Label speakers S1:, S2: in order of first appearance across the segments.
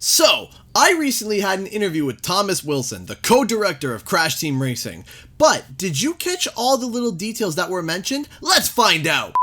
S1: So, I recently had an interview with Thomas Wilson, the co-director of Crash Team Racing. But, did you catch all the little details that were mentioned? Let's find out!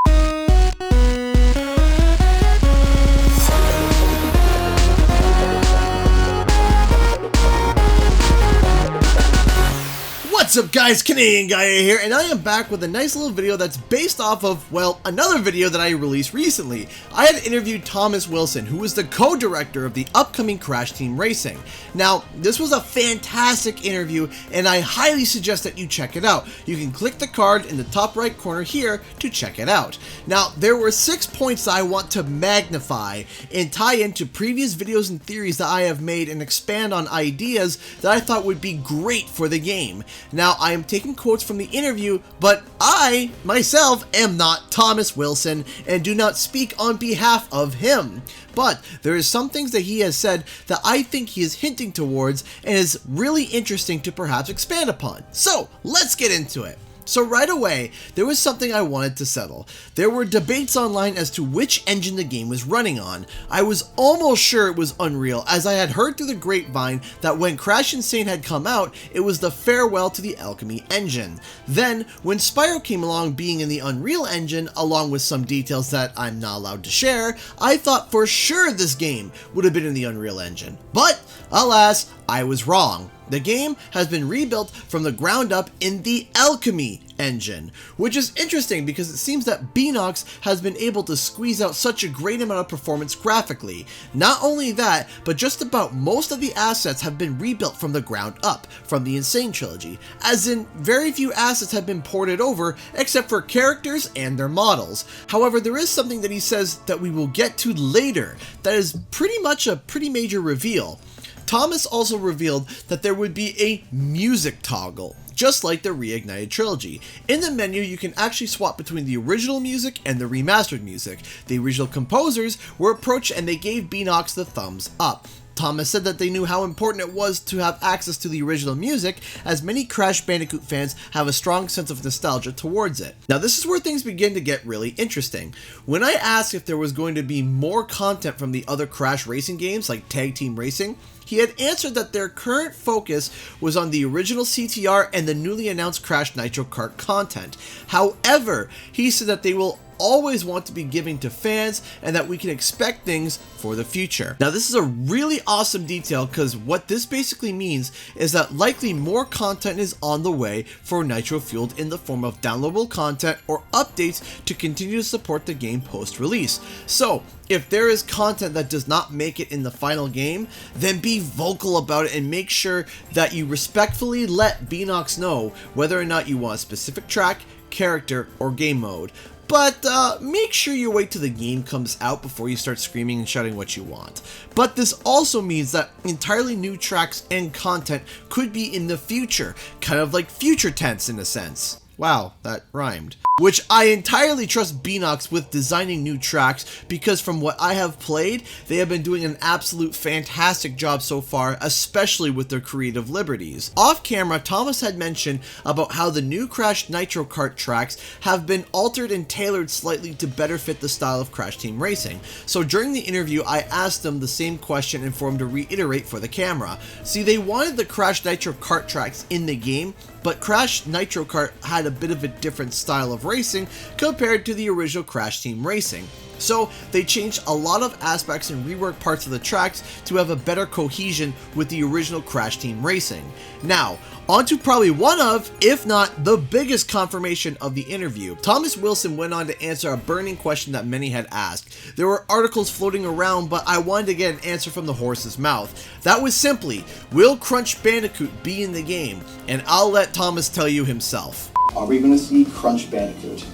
S1: What's up guys, Canadian Guy here, and I am back with a nice little video that's based off of, well, another video that I released recently. I had interviewed Thomas Wilson, who is the co-director of the upcoming Crash Team Racing. Now, this was a fantastic interview, and I highly suggest that you check it out. You can click the card in the top right corner here to check it out. Now, there were 6 points that I want to magnify and tie into previous videos and theories that I have made and expand on ideas that I thought would be great for the game. Now, I am taking quotes from the interview, but I, myself, am not Thomas Wilson and do not speak on behalf of him. But there is some things that he has said that I think he is hinting towards and is really interesting to perhaps expand upon. So, let's get into it. So right away, there was something I wanted to settle. There were debates online as to which engine the game was running on. I was almost sure it was Unreal, as I had heard through the grapevine that when Crash Insane had come out, it was the farewell to the Alchemy engine. Then, when Spyro came along being in the Unreal engine, along with some details that I'm not allowed to share, I thought for sure this game would have been in the Unreal engine. But, alas, I was wrong. The game has been rebuilt from the ground up in the Alchemy engine, which is interesting because it seems that Beenox has been able to squeeze out such a great amount of performance graphically. Not only that, but just about most of the assets have been rebuilt from the ground up from the Insane trilogy, as in very few assets have been ported over except for characters and their models. However, there is something that he says that we will get to later that is pretty much a pretty major reveal. Thomas also revealed that there would be a music toggle, just like the Reignited trilogy. In the menu, you can actually swap between the original music and the remastered music. The original composers were approached and they gave Beenox the thumbs up. Thomas said that they knew how important it was to have access to the original music, as many Crash Bandicoot fans have a strong sense of nostalgia towards it. Now this is where things begin to get really interesting. When I asked if there was going to be more content from the other Crash racing games like Tag Team Racing, he had answered that their current focus was on the original CTR and the newly announced Crash Nitro Kart content. However, he said that they will always want to be giving to fans and that we can expect things for the future. Now this is a really awesome detail because what this basically means is that likely more content is on the way for nitro-fueled in the form of downloadable content or updates to continue to support the game post-release. So if there is content that does not make it in the final game, then be vocal about it and make sure that you respectfully let Beenox know whether or not you want a specific track, character, or game mode. But make sure you wait till the game comes out before you start screaming and shouting what you want. But this also means that entirely new tracks and content could be in the future, kind of like future tense in a sense. Wow, that rhymed. Which I entirely trust Beenox with designing new tracks because from what I have played, they have been doing an absolute fantastic job so far, especially with their creative liberties. Off camera, Thomas had mentioned about how the new Crash Nitro Kart tracks have been altered and tailored slightly to better fit the style of Crash Team Racing. So during the interview, I asked them the same question and for him to reiterate for the camera. See, they wanted the Crash Nitro Kart tracks in the game, but Crash Nitro Kart had a bit of a different style of racing compared to the original Crash Team Racing. So they changed a lot of aspects and reworked parts of the tracks to have a better cohesion with the original Crash Team Racing. Now, on to probably one of, if not the biggest confirmation of the interview. Thomas Wilson went on to answer a burning question that many had asked. There were articles floating around, but I wanted to get an answer from the horse's mouth. That was simply, will Crunch Bandicoot be in the game? And I'll let Thomas tell you himself.
S2: Are we going to see Crunch Bandicoot?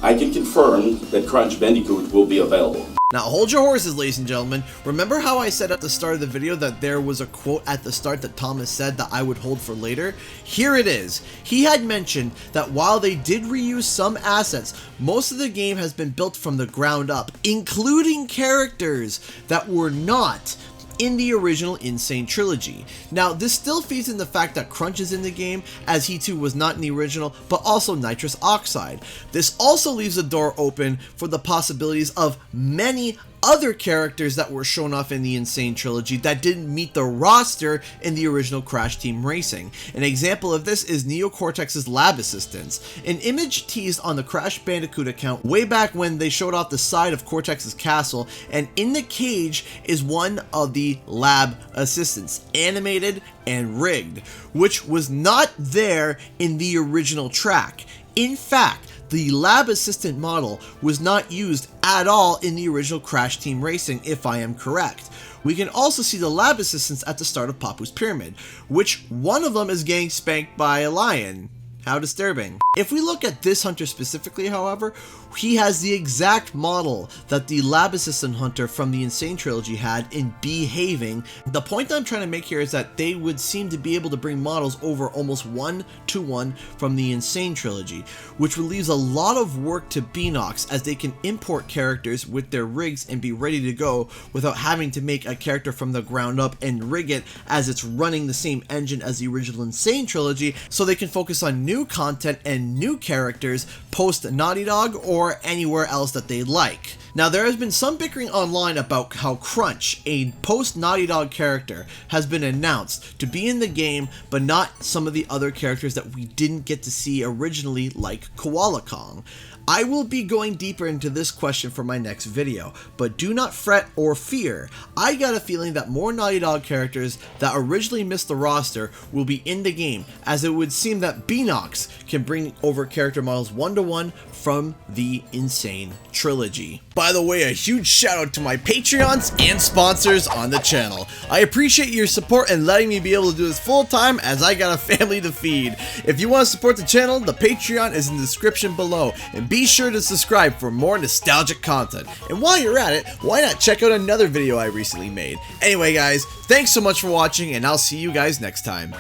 S3: I can confirm that Crash Bandicoot will be available.
S1: Now hold your horses, ladies and gentlemen. Remember how I said at the start of the video that there was a quote at the start that Thomas said that I would hold for later? Here it is. He had mentioned that while they did reuse some assets, most of the game has been built from the ground up, including characters that were not in the original Insane trilogy. Now, this still feeds in the fact that Crunch is in the game, as he too was not in the original, but also nitrous oxide. This also leaves the door open for the possibilities of many other characters that were shown off in the Insane Trilogy that didn't meet the roster in the original Crash Team Racing. An example of this is Neo Cortex's lab assistants. An image teased on the Crash Bandicoot account way back when they showed off the side of Cortex's castle, and in the cage is one of the lab assistants, animated and rigged, which was not there in the original track. In fact, the lab assistant model was not used at all in the original Crash Team Racing, if I am correct. We can also see the lab assistants at the start of Papu's Pyramid, which one of them is getting spanked by a lion. How disturbing. If we look at this hunter specifically, however, he has the exact model that the lab assistant hunter from the Insane Trilogy had in Behaving. The point that I'm trying to make here is that they would seem to be able to bring models over almost 1-to-1 from the Insane Trilogy, which relieves a lot of work to Beanox, as they can import characters with their rigs and be ready to go without having to make a character from the ground up and rig it, as it's running the same engine as the original Insane Trilogy, so they can focus on new content and new characters post Naughty Dog or anywhere else that they like. Now, there has been some bickering online about how Crunch, a post Naughty Dog character, has been announced to be in the game, but not some of the other characters that we didn't get to see originally, like Koala Kong. I will be going deeper into this question for my next video, but do not fret or fear. I got a feeling that more Naughty Dog characters that originally missed the roster will be in the game, as it would seem that Beanox can bring over character models 1-to-1 from the Insane Trilogy. By the way, a huge shout out to my Patreons and sponsors on the channel. I appreciate your support and letting me be able to do this full time, as I got a family to feed. If you want to support the channel, the Patreon is in the description below, and be sure to subscribe for more nostalgic content. And while you're at it, why not check out another video I recently made? Anyway guys, thanks so much for watching, and I'll see you guys next time.